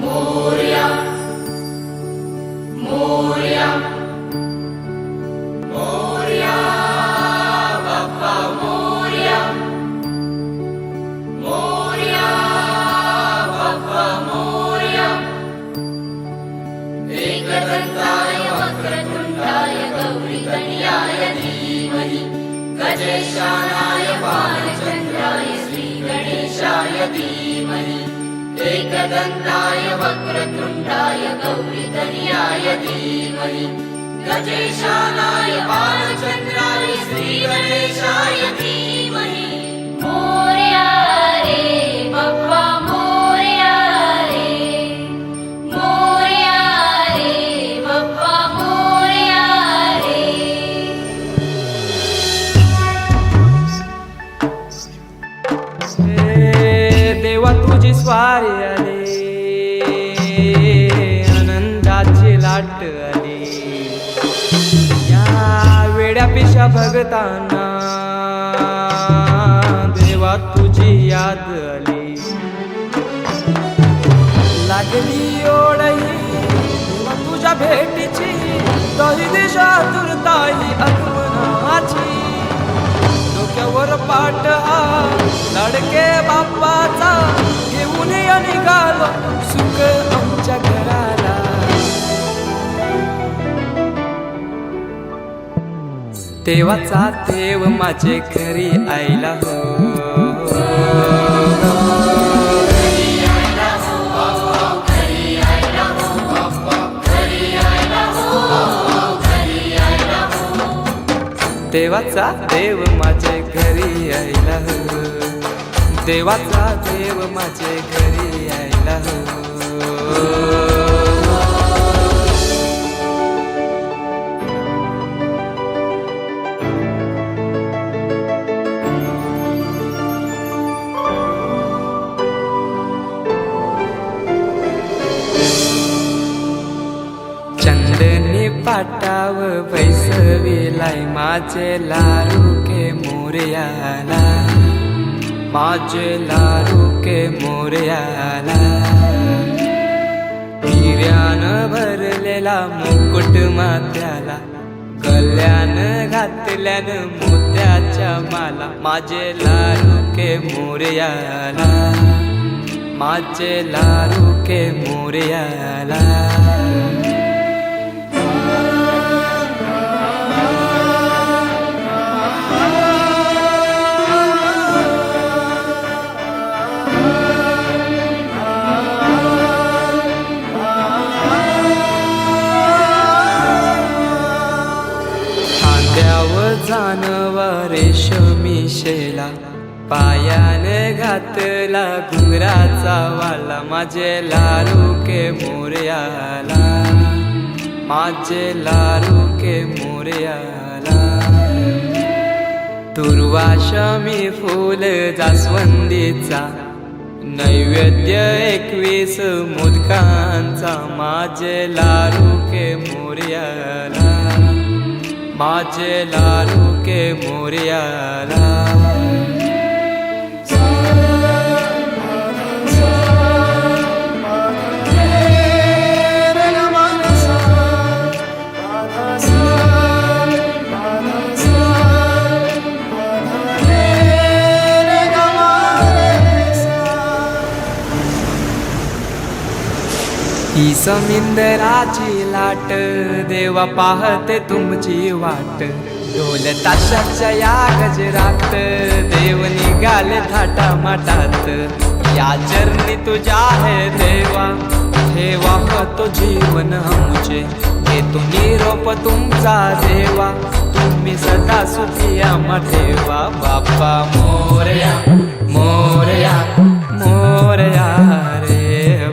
मोरया मोरया मोरया बाप्पा मोरया मोरया बाप्पा मोरया एकदंताय वक्रतुंडाय गौरीतनयाय धीमहि गजेशानाय बालचंद्राय श्रीगणेशाय धीमहि एकदंताय वक्रतुंडाय गौरीतनयाय धीमहि गजेशानाय बालचंद्राय श्रीगणेशाय धीमहि मोरया रे बाप्पा मोरया रे बाप्पा मोरया रे देवा तुझी स्वारी आली, आनंदाची लाट आली, या वेड्या पिशा भगतांना देवा तुझी याद आली. लागली ओढही देवा तुझ्या भेटीची, दोही दिशा तुरताही आगमनाची. डोक्यावर पाट हा लाडके बाप्पाचा, घेऊन या निघालो सुख आमच्या घराला. देवाचा देव माझे घरी आयला हो, देवाचा देव माझे घरी आयला हो, देवाचा देव माझे घरी आयला हो. चंदनी पाटाव बैसविलाय माझे लाडके मोरयाला, माझे लाडके मोरयाला. हिऱ्यानं भरलेला मुकुट माथ्याला, गल्यान घातल्यानं मोत्याच्या माला. माझे लाडके मोरयाला, माझे लाडके मोरयाला. जानवा रेशमी शेला, पायाने घातला घुंगराचा वाला. माझे लाडके मोरयाला, माझे लाडके मोरयाला. दुर्वाशमी फूल जास्वंदीचा, नैवेद्य 21 मोदकांचा. माझे लाडके मोरयाला, माझे लाडके मोरयाला. ही समिंदराची लाट, देवा पाहते तुमची वाट. ढोल ताशाच्या या गजरात, देव निघाले थाटा माटात. या चरणी तुझ्या आहे देवा, ठेवा तो जीवन आमचे. घेतो निरोप तुमचा देवा, तुम्ही सदा सुखी आम्हा ठेवा. बाप्पा मोरया मोरया मोरया रे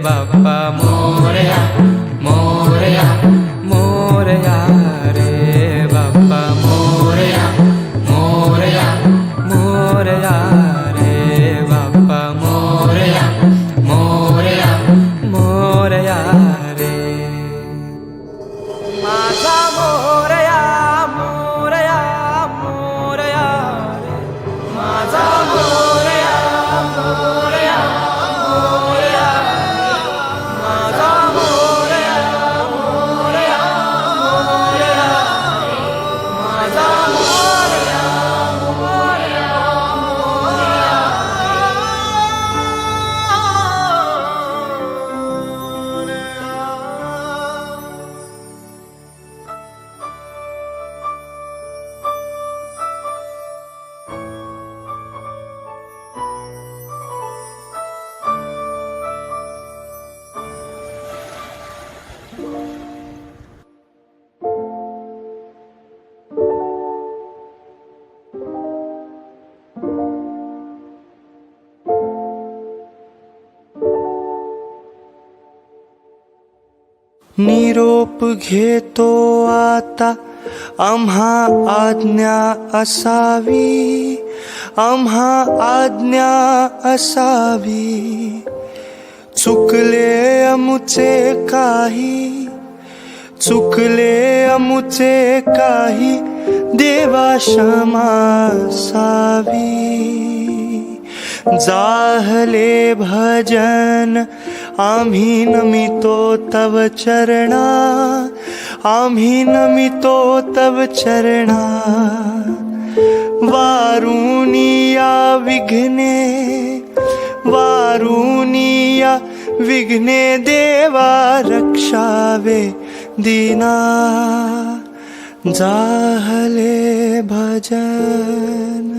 बाप्पा मोरया मोरया मोरया रे बाप्पा मोरया मोरया मोरया रे बाप्पा मोरया मोरया मोरया रे. माझा मोरया मोरया मोरया रे, माझा निरोप घेतो आता आम्हा आज्ञा असावी, आम्हा आज्ञा असावी. चुकले अमुचे काही, चुकले अमुचे काही, देवा क्षमा असावी. जाहले भजन आम्ही नमितो तव चरणा, आम्ही नमितो तव चरणा. वारुनिया विघ्ने, वारुनिया विघ्ने, देवा रक्षावे दीना. जाहले भजन.